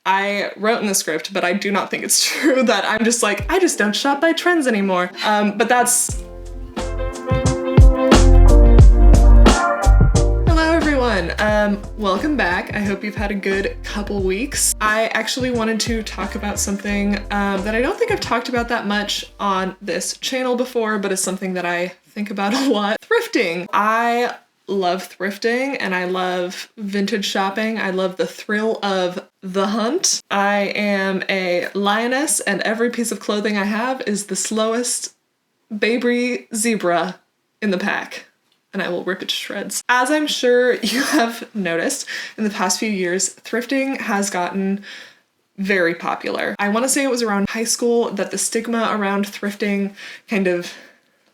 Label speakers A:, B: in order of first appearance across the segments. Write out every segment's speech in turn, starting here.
A: I wrote in the script, but I do not think it's true that I'm just like, I just don't shop by trends anymore. But that's... Hello everyone, welcome back. I hope you've had a good couple weeks. I actually wanted to talk about something that I don't think I've talked about that much on this channel before, but it's something that I think about a lot. Thrifting. I love thrifting and I love vintage shopping. I love the thrill of the hunt. I am a lioness and every piece of clothing I have is the slowest baby zebra in the pack, and I will rip it to shreds. As I'm sure you have noticed, in the past few years, thrifting has gotten very popular. I want to say it was around high school that the stigma around thrifting kind of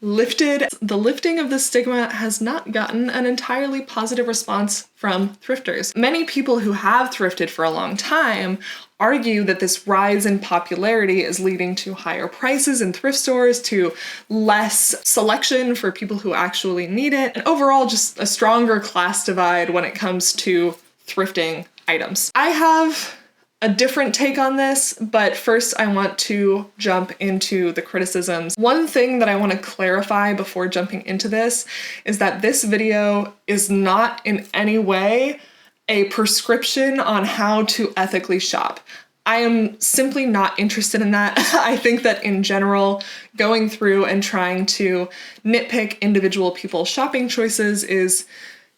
A: lifted. The lifting of the stigma has not gotten an entirely positive response from thrifters. Many people who have thrifted for a long time argue that this rise in popularity is leading to higher prices in thrift stores, to less selection for people who actually need it, and overall just a stronger class divide when it comes to thrifting items. I have a different take on this, but first I want to jump into the criticisms. One thing that I want to clarify before jumping into this is that this video is not in any way a prescription on how to ethically shop. I am simply not interested in that. I think that in general, going through and trying to nitpick individual people's shopping choices is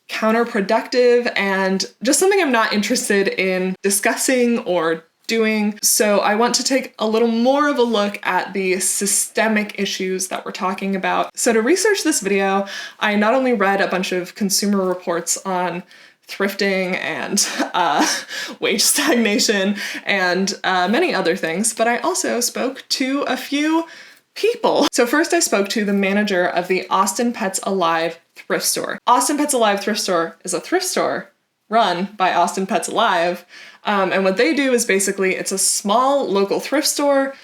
A: counterproductive and just something I'm not interested in discussing or doing. So I want to take a little more of a look at the systemic issues that we're talking about. So to research this video, I not only read a bunch of consumer reports on thrifting and wage stagnation and many other things, but I also spoke to a few people. So first I spoke to the manager of the Austin Pets Alive thrift store. Austin Pets Alive thrift store is a thrift store run by Austin Pets Alive. And what they do is basically it's a small local thrift store.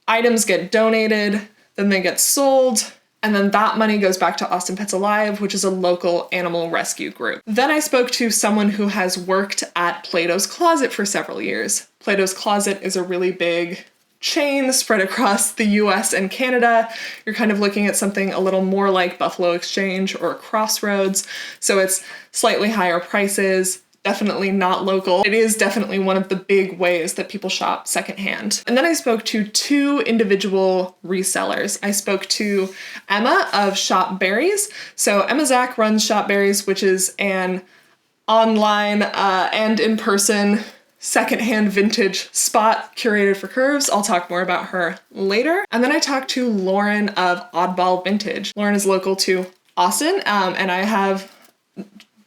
A: Items get donated, then they get sold, and then that money goes back to Austin Pets Alive, which is a local animal rescue group. Then I spoke to someone who has worked at Plato's Closet for several years. Plato's Closet is a really big chain spread across the US and Canada. You're kind of looking at something a little more like Buffalo Exchange or Crossroads. So it's slightly higher prices, definitely not local. It is definitely one of the big ways that people shop secondhand. And then I spoke to two individual resellers. I spoke to Emma of Shop Berries. So Emma Zach runs Shop Berries, which is an online and in-person secondhand vintage spot curated for curves. I'll talk more about her later. And then I talked to Lauren of Oddball Vintage. Lauren is local to Austin, and I have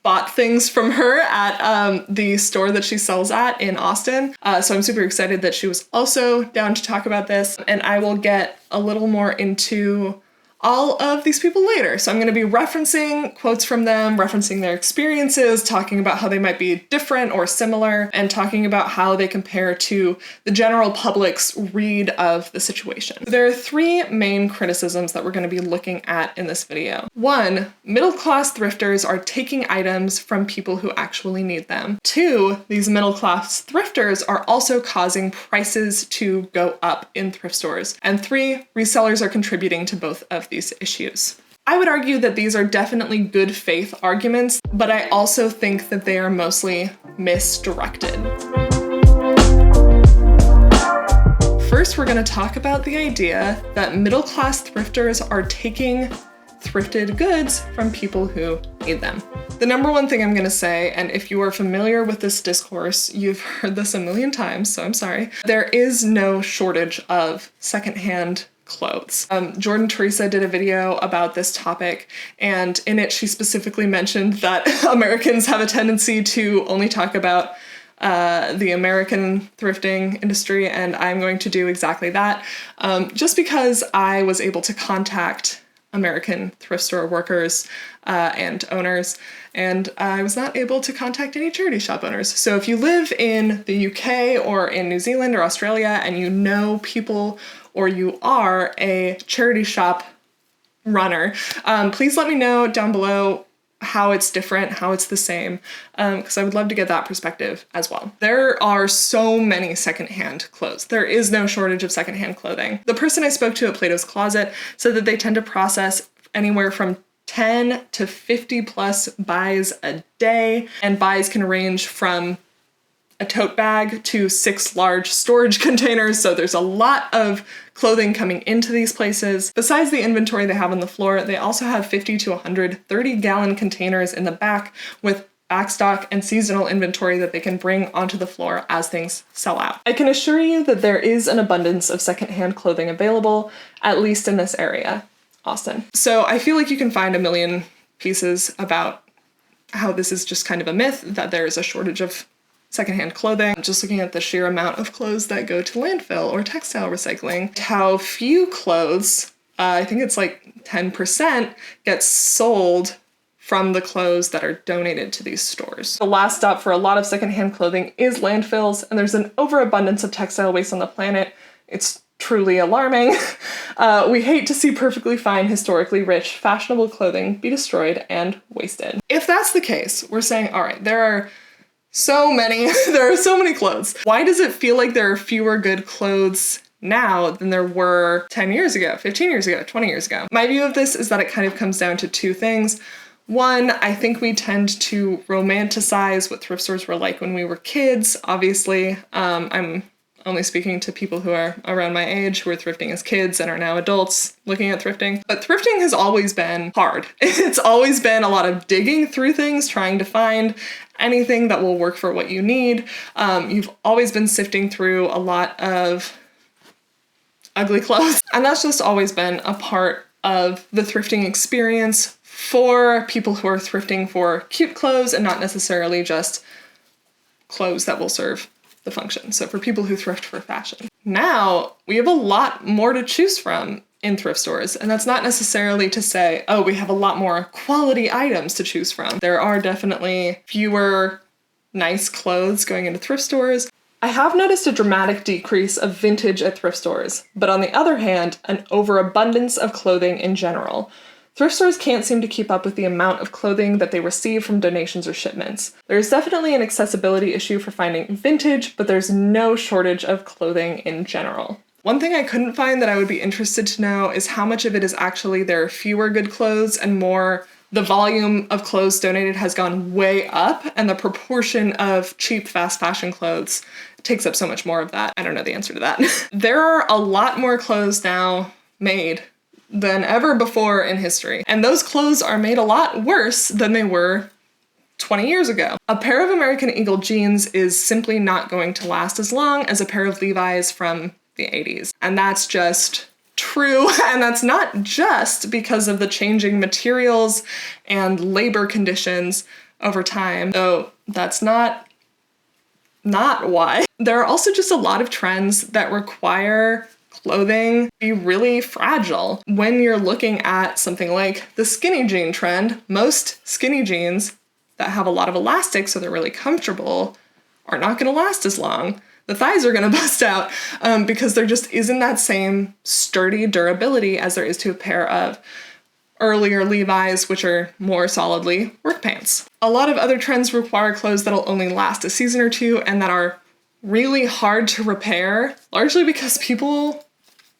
A: bought things from her at the store that she sells at in Austin. So I'm super excited that she was also down to talk about this, and I will get a little more into all of these people later. So I'm going to be referencing quotes from them, referencing their experiences, talking about how they might be different or similar, and talking about how they compare to the general public's read of the situation. There are three main criticisms that we're going to be looking at in this video. One, middle-class thrifters are taking items from people who actually need them. Two, these middle-class thrifters are also causing prices to go up in thrift stores. And three, resellers are contributing to both of these issues. I would argue that these are definitely good faith arguments, but I also think that they are mostly misdirected. First, we're going to talk about the idea that middle-class thrifters are taking thrifted goods from people who need them. The number one thing I'm going to say, and if you are familiar with this discourse, you've heard this a million times, so I'm sorry, there is no shortage of secondhand clothes. Jordan Teresa did a video about this topic, and in it she specifically mentioned that Americans have a tendency to only talk about the American thrifting industry, and I'm going to do exactly that. Just because I was able to contact American thrift store workers and owners, and I was not able to contact any charity shop owners. So if you live in the UK or in New Zealand or Australia and you know people or you are a charity shop runner, please let me know down below how it's different, how it's the same, because I would love to get that perspective as well. There are so many secondhand clothes. There is no shortage of secondhand clothing. The person I spoke to at Plato's Closet said that they tend to process anywhere from 10 to 50 plus buys a day, and buys can range from a tote bag to 6 large storage containers, so there's a lot of clothing coming into these places. Besides the inventory they have on the floor, they also have 50 to 100 30-gallon containers in the back with backstock and seasonal inventory that they can bring onto the floor as things sell out. I can assure you that there is an abundance of secondhand clothing available, at least in this area, Austin. So I feel like you can find a million pieces about how this is just kind of a myth, that there is a shortage of secondhand clothing. Just looking at the sheer amount of clothes that go to landfill or textile recycling, how few clothes, I think it's like 10%, gets sold from the clothes that are donated to these stores. The last stop for a lot of secondhand clothing is landfills, and there's an overabundance of textile waste on the planet. It's truly alarming. We hate to see perfectly fine, historically rich, fashionable clothing be destroyed and wasted. If that's the case, we're saying, all right, there are so many clothes. Why does it feel like there are fewer good clothes now than there were 10 years ago, 15 years ago, 20 years ago? My view of this is that it kind of comes down to two things. One, I think we tend to romanticize what thrift stores were like when we were kids. Obviously, I'm only speaking to people who are around my age who were thrifting as kids and are now adults looking at thrifting. But thrifting has always been hard. It's always been a lot of digging through things, trying to find anything that will work for what you need. You've always been sifting through a lot of ugly clothes. And that's just always been a part of the thrifting experience for people who are thrifting for cute clothes and not necessarily just clothes that will serve the function. So for people who thrift for fashion. Now we have a lot more to choose from in thrift stores, and that's not necessarily to say, oh, we have a lot more quality items to choose from. There are definitely fewer nice clothes going into thrift stores. I have noticed a dramatic decrease of vintage at thrift stores, but on the other hand, an overabundance of clothing in general. Thrift stores can't seem to keep up with the amount of clothing that they receive from donations or shipments. There's definitely an accessibility issue for finding vintage, but there's no shortage of clothing in general. One thing I couldn't find that I would be interested to know is how much of it is actually there are fewer good clothes and more the volume of clothes donated has gone way up, and the proportion of cheap fast fashion clothes takes up so much more of that. I don't know the answer to that. There are a lot more clothes now made than ever before in history. And those clothes are made a lot worse than they were 20 years ago. A pair of American Eagle jeans is simply not going to last as long as a pair of Levi's from the 80s. And that's just true. And that's not just because of the changing materials and labor conditions over time, though that's not why. There are also just a lot of trends that require clothing be really fragile. When you're looking at something like the skinny jean trend, most skinny jeans that have a lot of elastic, so they're really comfortable, are not going to last as long. The thighs are going to bust out because there just isn't that same sturdy durability as there is to a pair of earlier Levi's, which are more solidly work pants. A lot of other trends require clothes that'll only last a season or two and that are really hard to repair, largely because people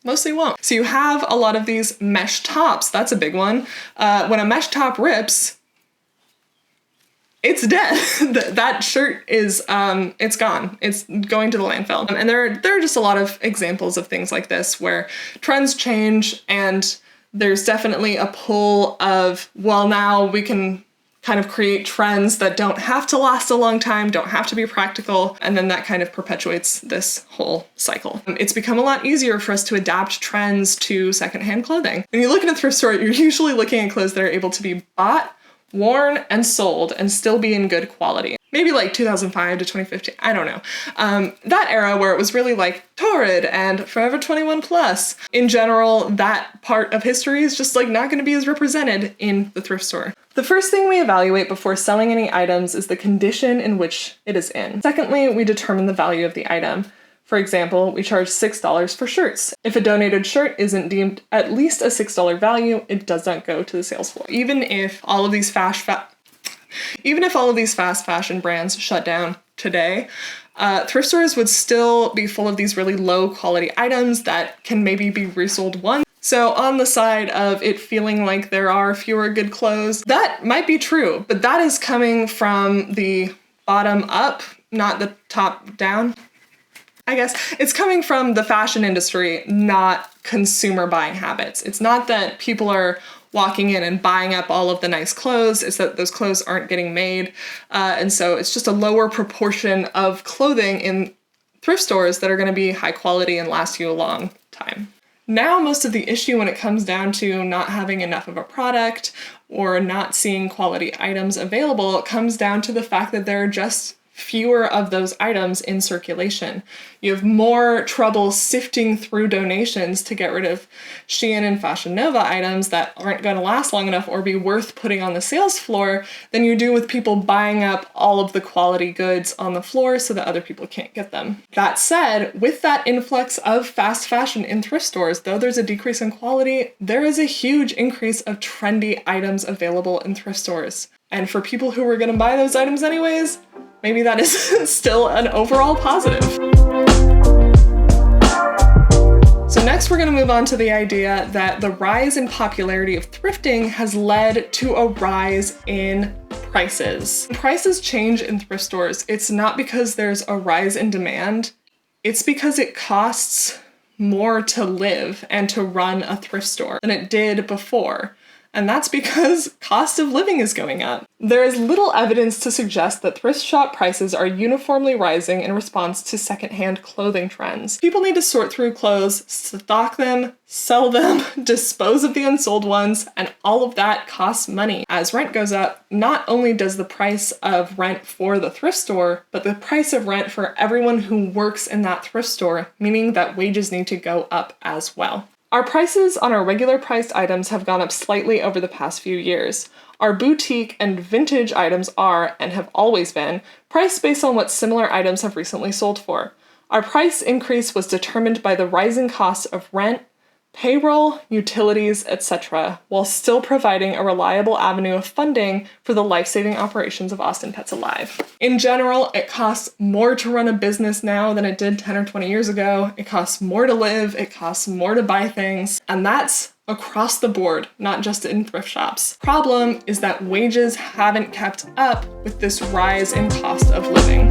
A: mostly won't. So you have a lot of these mesh tops. That's a big one. When a mesh top rips, it's dead. That shirt is, it's gone. It's going to the landfill. And there are just a lot of examples of things like this where trends change and there's definitely a pull of, well, now we can kind of create trends that don't have to last a long time, don't have to be practical, and then that kind of perpetuates this whole cycle. It's become a lot easier for us to adapt trends to secondhand clothing. When you look in a thrift store, you're usually looking at clothes that are able to be bought, worn, and sold and still be in good quality. Maybe like 2005 to 2015, I don't know. That era where it was really like Torrid and Forever 21 Plus. In general, that part of history is just like not gonna be as represented in the thrift store. The first thing we evaluate before selling any items is the condition in which it is in. Secondly, we determine the value of the item. For example, we charge $6 for shirts. If a donated shirt isn't deemed at least a $6 value, it does not go to the sales floor. Even if all of these fast Even if all of these fast fashion brands shut down today, thrift stores would still be full of these really low quality items that can maybe be resold once. So on the side of it feeling like there are fewer good clothes, that might be true, but that is coming from the bottom up, not the top down. I guess it's coming from the fashion industry, not consumer buying habits. It's not that people are walking in and buying up all of the nice clothes, it's that those clothes aren't getting made. And so it's just a lower proportion of clothing in thrift stores that are going to be high quality and last you a long time. Now, most of the issue when it comes down to not having enough of a product or not seeing quality items available comes down to the fact that there are just fewer of those items in circulation. You have more trouble sifting through donations to get rid of Shein and Fashion Nova items that aren't going to last long enough or be worth putting on the sales floor than you do with people buying up all of the quality goods on the floor so that other people can't get them. That said, with that influx of fast fashion in thrift stores, though there's a decrease in quality, there is a huge increase of trendy items available in thrift stores. And for people who were going to buy those items anyways, maybe that is still an overall positive. So next we're going to move on to the idea that the rise in popularity of thrifting has led to a rise in prices. When prices change in thrift stores, it's not because there's a rise in demand, it's because it costs more to live and to run a thrift store than it did before. And that's because cost of living is going up. There is little evidence to suggest that thrift shop prices are uniformly rising in response to secondhand clothing trends. People need to sort through clothes, stock them, sell them, dispose of the unsold ones, and all of that costs money. As rent goes up, not only does the price of rent for the thrift store, but the price of rent for everyone who works in that thrift store, meaning that wages need to go up as well. Our prices on our regular priced items have gone up slightly over the past few years. Our boutique and vintage items are, and have always been, priced based on what similar items have recently sold for. Our price increase was determined by the rising costs of rent, payroll, utilities, etc., while still providing a reliable avenue of funding for the life-saving operations of Austin Pets Alive. In general, it costs more to run a business now than it did 10 or 20 years ago. It costs more to live, it costs more to buy things, and that's across the board, not just in thrift shops. Problem is that wages haven't kept up with this rise in cost of living.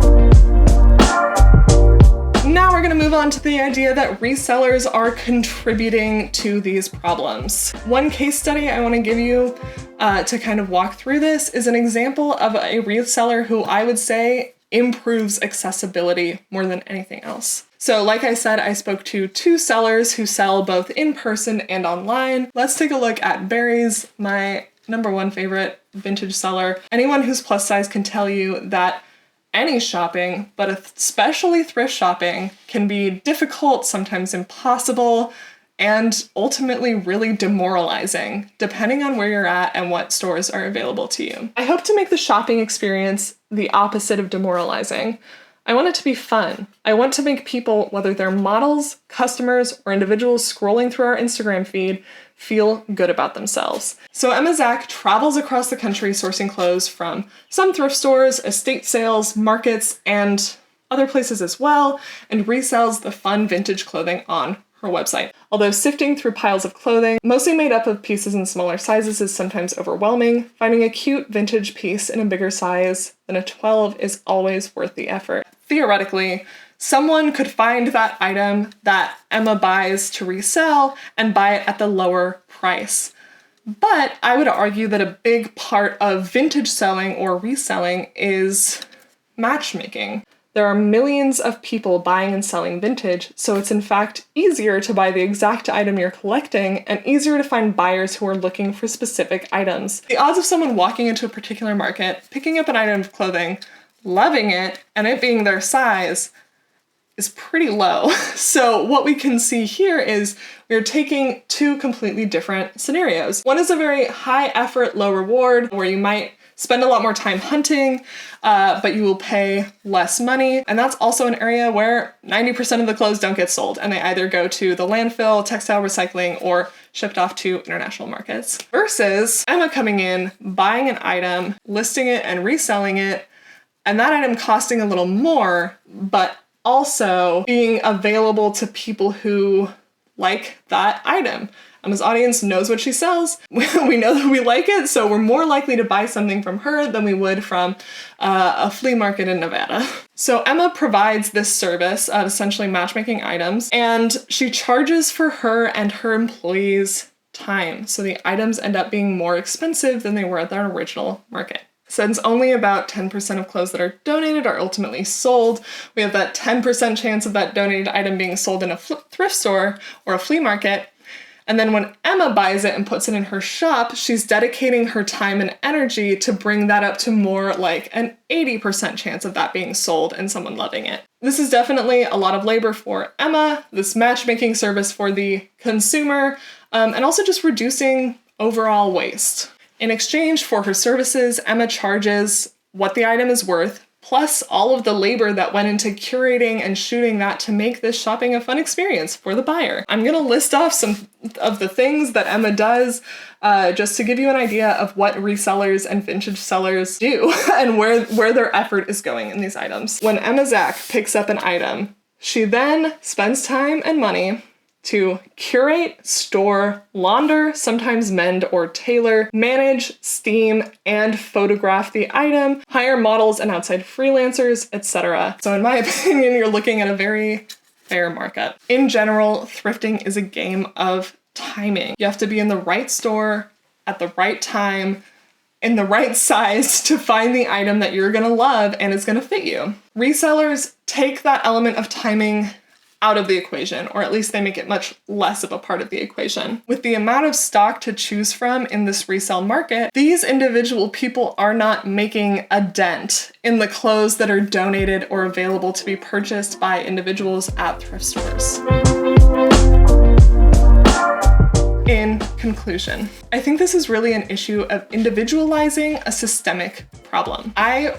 A: Now we're going to move on to the idea that resellers are contributing to these problems. One case study I want to give you to kind of walk through this is an example of a reseller who I would say improves accessibility more than anything else. So like I said, I spoke to two sellers who sell both in person and online. Let's take a look at Barry's, my number one favorite vintage seller. Anyone who's plus size can tell you that any shopping, but especially thrift shopping, can be difficult, sometimes impossible, and ultimately really demoralizing, depending on where you're at and what stores are available to you. I hope to make the shopping experience the opposite of demoralizing. I want it to be fun. I want to make people, whether they're models, customers, or individuals scrolling through our Instagram feed, feel good about themselves. So Emma Zach travels across the country sourcing clothes from some thrift stores, estate sales, markets, and other places as well, and resells the fun vintage clothing on her website. Although sifting through piles of clothing, mostly made up of pieces in smaller sizes, is sometimes overwhelming, finding a cute vintage piece in a bigger size than a 12 is always worth the effort. Theoretically, someone could find that item that Emma buys to resell and buy it at the lower price. But I would argue that a big part of vintage selling or reselling is matchmaking. There are millions of people buying and selling vintage, so it's in fact easier to buy the exact item you're collecting and easier to find buyers who are looking for specific items. The odds of someone walking into a particular market, picking up an item of clothing, loving it, and it being their size is pretty low. So what we can see here is we're taking two completely different scenarios. One is a very high effort, low reward, where you might spend a lot more time hunting, but you will pay less money. And that's also an area where 90% of the clothes don't get sold, and they either go to the landfill, textile recycling, or shipped off to international markets. Versus Emma coming in, buying an item, listing it and reselling it, and that item costing a little more, but also being available to people who like that item. Emma's audience knows what she sells. We know that we like it, so we're more likely to buy something from her than we would from a flea market in Nevada. So Emma provides this service of essentially matchmaking items, and she charges for her and her employees' time. So the items end up being more expensive than they were at their original market. Since only about 10% of clothes that are donated are ultimately sold, we have that 10% chance of that donated item being sold in a thrift store or a flea market. And then when Emma buys it and puts it in her shop, she's dedicating her time and energy to bring that up to more like an 80% chance of that being sold and someone loving it. This is definitely a lot of labor for Emma, this matchmaking service for the consumer, and also just reducing overall waste. In exchange for her services, Emma charges what the item is worth, plus all of the labor that went into curating and shooting that to make this shopping a fun experience for the buyer. I'm gonna list off some of the things that Emma does just to give you an idea of what resellers and vintage sellers do and where their effort is going in these items. When Emma Zach picks up an item, she then spends time and money to curate, store, launder, sometimes mend or tailor, manage, steam, and photograph the item, hire models and outside freelancers, etc. So in my opinion, you're looking at a very fair markup. In general, thrifting is a game of timing. You have to be in the right store at the right time, in the right size to find the item that you're gonna love and is gonna fit you. Resellers take that element of timing out of the equation, or at least they make it much less of a part of the equation. With the amount of stock to choose from in this resale market, these individual people are not making a dent in the clothes that are donated or available to be purchased by individuals at thrift stores. In conclusion, I think this is really an issue of individualizing a systemic problem. I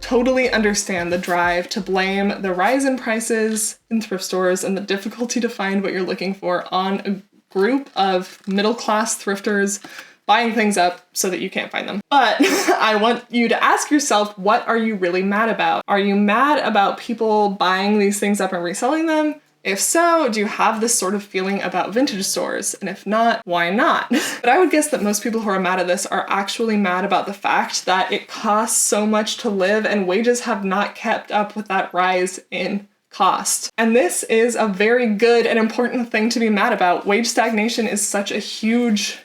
A: totally understand the drive to blame the rise in prices in thrift stores and the difficulty to find what you're looking for on a group of middle-class thrifters buying things up so that you can't find them. But I want you to ask yourself, what are you really mad about? Are you mad about people buying these things up and reselling them? If so, do you have this sort of feeling about vintage stores? And if not, why not? But I would guess that most people who are mad at this are actually mad about the fact that it costs so much to live and wages have not kept up with that rise in cost. And this is a very good and important thing to be mad about. Wage stagnation is such a huge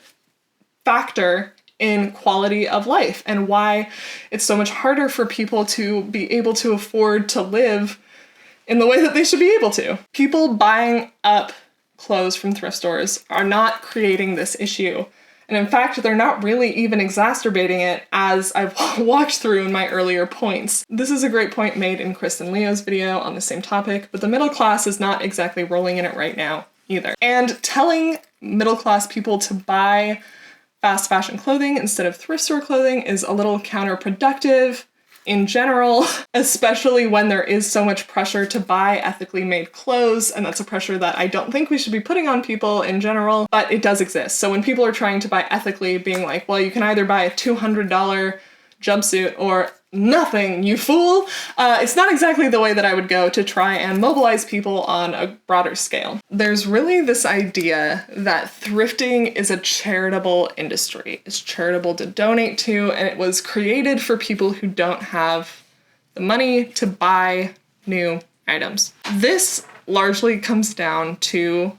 A: factor in quality of life and why it's so much harder for people to be able to afford to live in the way that they should be able to. People buying up clothes from thrift stores are not creating this issue. And in fact, they're not really even exacerbating it, as I've walked through in my earlier points. This is a great point made in Kristen Leo's video on the same topic, but the middle class is not exactly rolling in it right now either. And telling middle class people to buy fast fashion clothing instead of thrift store clothing is a little counterproductive in general, especially when there is so much pressure to buy ethically made clothes, and that's a pressure that I don't think we should be putting on people in general, but it does exist. So when people are trying to buy ethically, being like, well, you can either buy a $200 jumpsuit or nothing, you fool, it's not exactly the way that I would go to try and mobilize people on a broader scale. There's really this idea that thrifting is a charitable industry. It's charitable to donate to, and it was created for people who don't have the money to buy new items. This largely comes down to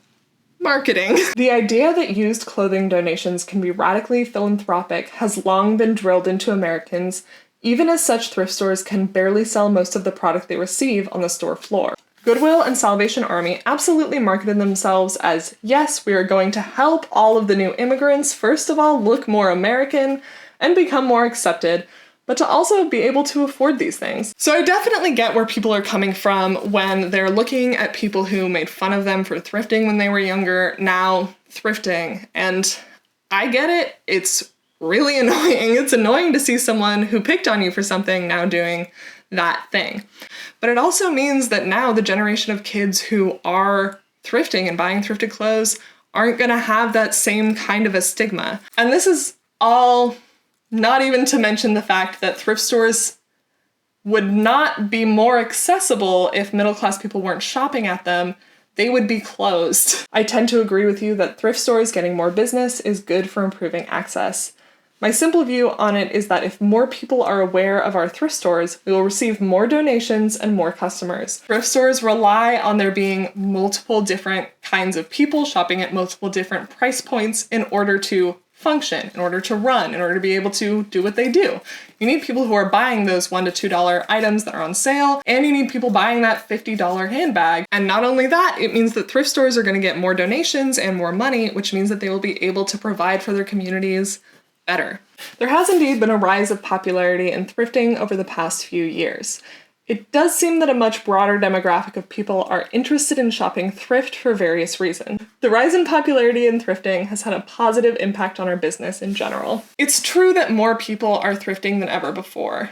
A: marketing. The idea that used clothing donations can be radically philanthropic has long been drilled into Americans, even as such thrift stores can barely sell most of the product they receive on the store floor. Goodwill and Salvation Army absolutely marketed themselves as, yes, we are going to help all of the new immigrants, first of all, look more American and become more accepted, but to also be able to afford these things. So I definitely get where people are coming from when they're looking at people who made fun of them for thrifting when they were younger, now thrifting. And I get it. It's really annoying. It's annoying to see someone who picked on you for something now doing that thing. But it also means that now the generation of kids who are thrifting and buying thrifted clothes aren't gonna have that same kind of a stigma. And this is all not even to mention the fact that thrift stores would not be more accessible if middle-class people weren't shopping at them. They would be closed. I tend to agree with you that thrift stores getting more business is good for improving access. My simple view on it is that if more people are aware of our thrift stores, we will receive more donations and more customers. Thrift stores rely on there being multiple different kinds of people shopping at multiple different price points in order to function, in order to run, in order to be able to do what they do. You need people who are buying those $1 to $2 items that are on sale, and you need people buying that $50 handbag. And not only that, it means that thrift stores are going to get more donations and more money, which means that they will be able to provide for their communities better. There has indeed been a rise of popularity in thrifting over the past few years. It does seem that a much broader demographic of people are interested in shopping thrift for various reasons. The rise in popularity in thrifting has had a positive impact on our business in general. It's true that more people are thrifting than ever before,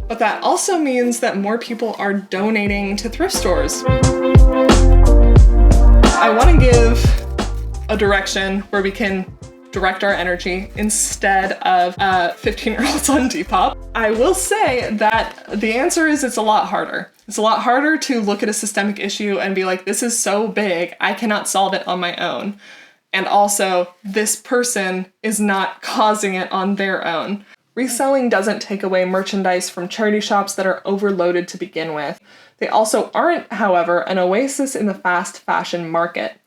A: but that also means that more people are donating to thrift stores. I want to give a direction where we can direct our energy instead of 15-year-olds on Depop. I will say that the answer is it's a lot harder. It's a lot harder to look at a systemic issue and be like, this is so big, I cannot solve it on my own. And also, this person is not causing it on their own. Reselling doesn't take away merchandise from charity shops that are overloaded to begin with. They also aren't, however, an oasis in the fast fashion market.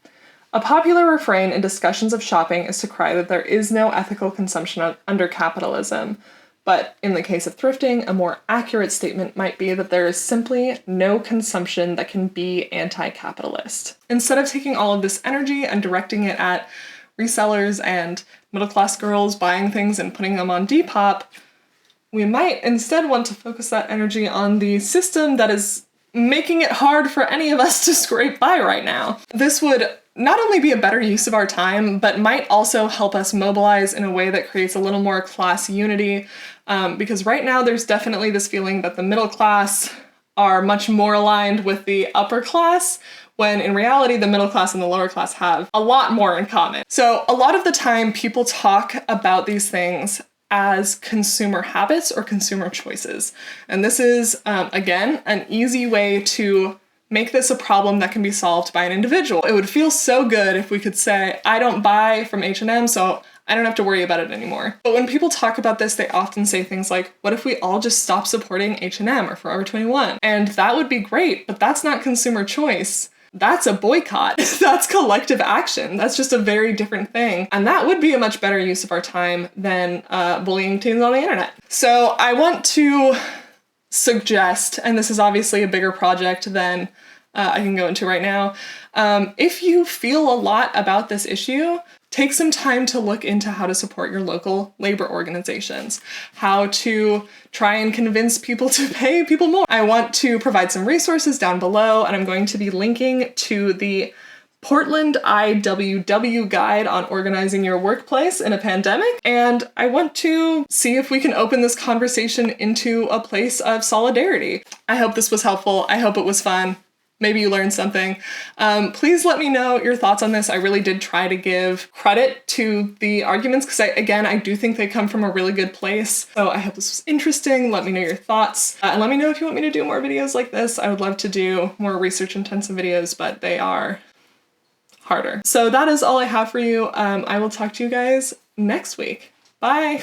A: A popular refrain in discussions of shopping is to cry that there is no ethical consumption under capitalism. But in the case of thrifting, a more accurate statement might be that there is simply no consumption that can be anti-capitalist. Instead of taking all of this energy and directing it at resellers and middle-class girls buying things and putting them on Depop, we might instead want to focus that energy on the system that is making it hard for any of us to scrape by right now. This would not only be a better use of our time, but might also help us mobilize in a way that creates a little more class unity, because right now there's definitely this feeling that the middle class are much more aligned with the upper class, when in reality the middle class and the lower class have a lot more in common. So a lot of the time people talk about these things as consumer habits or consumer choices. And this is, again, an easy way to make this a problem that can be solved by an individual. It would feel so good if we could say, I don't buy from H&M, so I don't have to worry about it anymore. But when people talk about this, they often say things like, what if we all just stop supporting H&M or Forever 21? And that would be great, but that's not consumer choice. That's a boycott. That's collective action. That's just a very different thing. And that would be a much better use of our time than bullying teens on the internet. So I want to suggest, and this is obviously a bigger project than I can go into right now, if you feel a lot about this issue, take some time to look into how to support your local labor organizations, how to try and convince people to pay people more. I want to provide some resources down below, and I'm going to be linking to the Portland IWW guide on organizing your workplace in a pandemic, and I want to see if we can open this conversation into a place of solidarity. I hope this was helpful. I hope it was fun. Maybe you learned something. Please let me know your thoughts on this. I really did try to give credit to the arguments because I do think they come from a really good place. So I hope this was interesting. Let me know your thoughts. And let me know if you want me to do more videos like this. I would love to do more research intensive videos, but they are harder. So that is all I have for you. I will talk to you guys next week. Bye.